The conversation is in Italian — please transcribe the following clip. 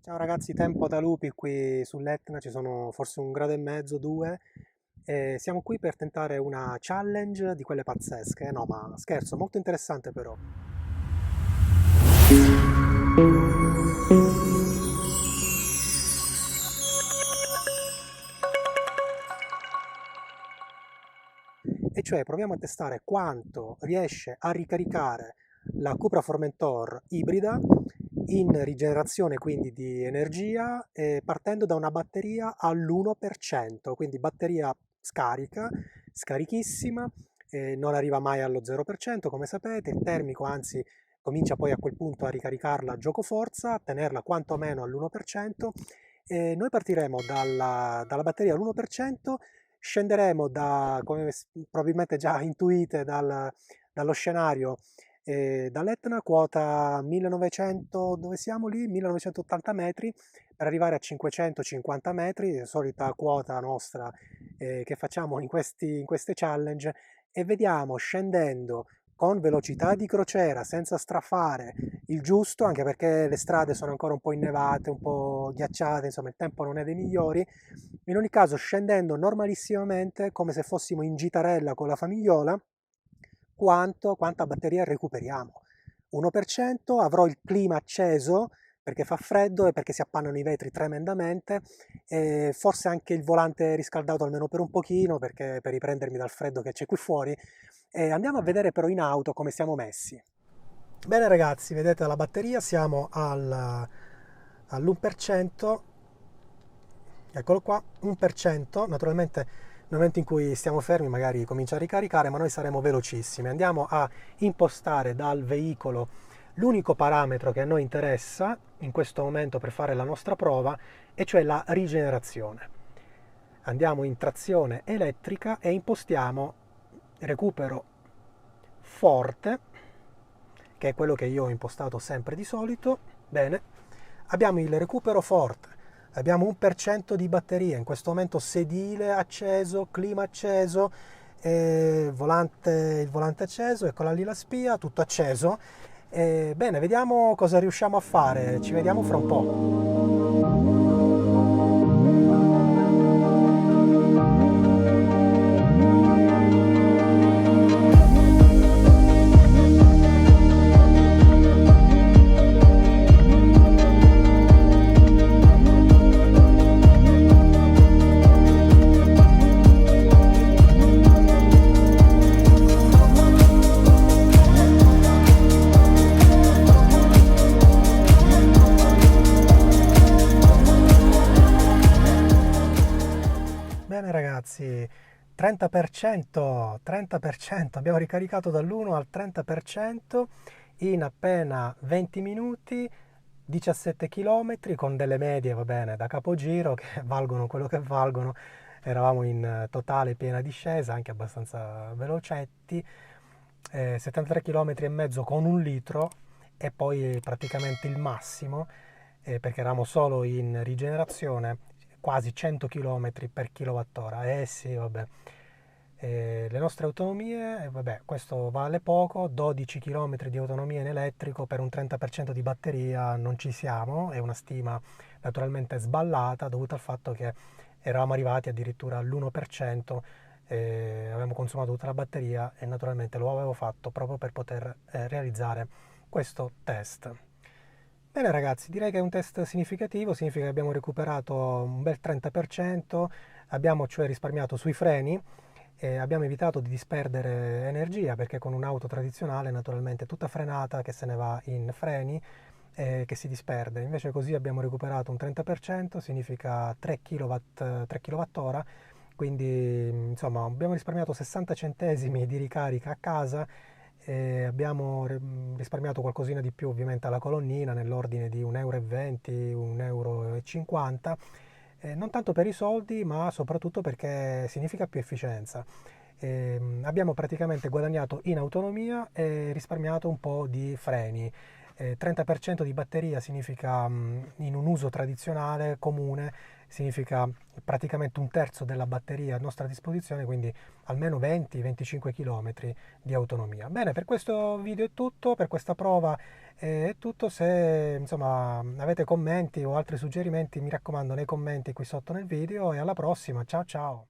Ciao ragazzi, tempo da lupi qui sull'Etna, ci sono forse 1,5 gradi, 2, e siamo qui per tentare una challenge di quelle pazzesche. No, ma scherzo, molto interessante però. E cioè proviamo a testare quanto riesce a ricaricare la Cupra Formentor ibrida in rigenerazione quindi di energia, partendo da una batteria all'1%, quindi batteria scarica, scarichissima, non arriva mai allo 0% come sapete, il termico anzi comincia poi a quel punto a ricaricarla a giocoforza, a tenerla quantomeno all'1%. Noi partiremo dalla batteria all'1%. Scenderemo come probabilmente già intuite dallo scenario, dall'Etna, quota 1900, dove siamo lì? 1980 metri, per arrivare a 550 metri, solita quota nostra che facciamo in queste challenge, e vediamo scendendo con velocità di crociera, senza strafare, il giusto, anche perché le strade sono ancora un po' innevate, un po' ghiacciate, insomma il tempo non è dei migliori. In ogni caso, scendendo normalissimamente, come se fossimo in gitarella con la famigliola, quanta batteria recuperiamo. 1%, avrò il clima acceso perché fa freddo e perché si appannano i vetri tremendamente, e forse anche il volante riscaldato almeno per un pochino perché per riprendermi dal freddo che c'è qui fuori. E andiamo a vedere però in auto come siamo messi. Bene ragazzi, vedete la batteria, siamo all'1%, eccolo qua, 1%, naturalmente nel momento in cui stiamo fermi magari comincia a ricaricare, ma noi saremo velocissimi. Andiamo a impostare dal veicolo l'unico parametro che a noi interessa in questo momento per fare la nostra prova, e cioè la rigenerazione. Andiamo in trazione elettrica e impostiamo recupero forte, che è quello che io ho impostato sempre di solito. Bene, abbiamo il recupero forte, abbiamo 1% di batteria, in questo momento sedile acceso, clima acceso, il volante acceso, eccola lì la spia, tutto acceso. Bene, vediamo cosa riusciamo a fare, ci vediamo fra un po'. Bene ragazzi, 30%, 30%, abbiamo ricaricato dall'1 al 30% in appena 20 minuti, 17 km con delle medie, va bene, da capogiro che valgono quello che valgono. Eravamo in totale piena discesa, anche abbastanza velocetti, 73 km e mezzo con 1 litro, e poi praticamente il massimo, perché eravamo solo in rigenerazione, quasi 100 km per kilowattora. Eh sì, vabbè. Le nostre autonomie, vabbè, questo vale poco, 12 km di autonomia in elettrico per un 30% di batteria non ci siamo, è una stima naturalmente sballata dovuta al fatto che eravamo arrivati addirittura all'1%, avevamo consumato tutta la batteria e naturalmente lo avevo fatto proprio per poter realizzare questo test. Bene ragazzi, direi che è un test significativo, significa che abbiamo recuperato un bel 30%, abbiamo cioè risparmiato sui freni e abbiamo evitato di disperdere energia, perché con un'auto tradizionale naturalmente tutta frenata che se ne va in freni e che si disperde. Invece così abbiamo recuperato un 30%, significa 3 kW, 3 kWh, quindi insomma abbiamo risparmiato 60 centesimi di ricarica a casa e abbiamo risparmiato qualcosina di più ovviamente alla colonnina, nell'ordine di 1,20 euro, 1,50 euro, non tanto per i soldi ma soprattutto perché significa più efficienza. Abbiamo praticamente guadagnato in autonomia e risparmiato un po' di freni. 30% di batteria significa in un uso tradizionale, comune, significa praticamente un terzo della batteria a nostra disposizione, quindi almeno 20-25 km di autonomia. Bene, per questo video è tutto, per questa prova è tutto. Se insomma avete commenti o altri suggerimenti, mi raccomando nei commenti qui sotto nel video, e alla prossima, ciao ciao!